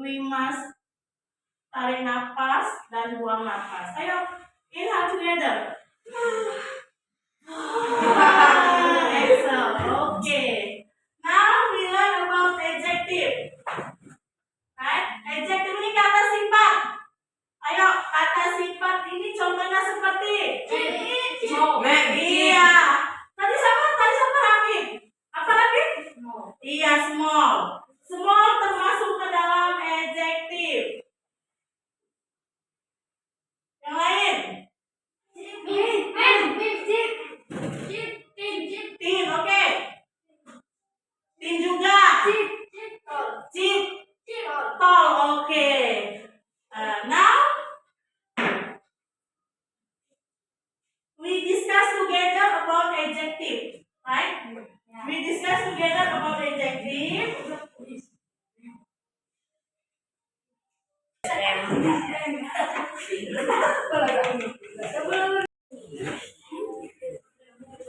we must tarik nafas dan buang nafas. Ayo, inhale together. Excellent. Okay. Now we learn about adjective. Right? Adjective ini kata sifat. Ayo, kata sifat ini contohnya seperti iya. Tadi siapa Rafif? Apa Rafif? Iya, small. Small termasuk ke dalam adjective. Yang lain? Tin, oke. Tin juga. Cip. Tall, oke. Now we discuss together about adjective, right? We discuss together about adjective.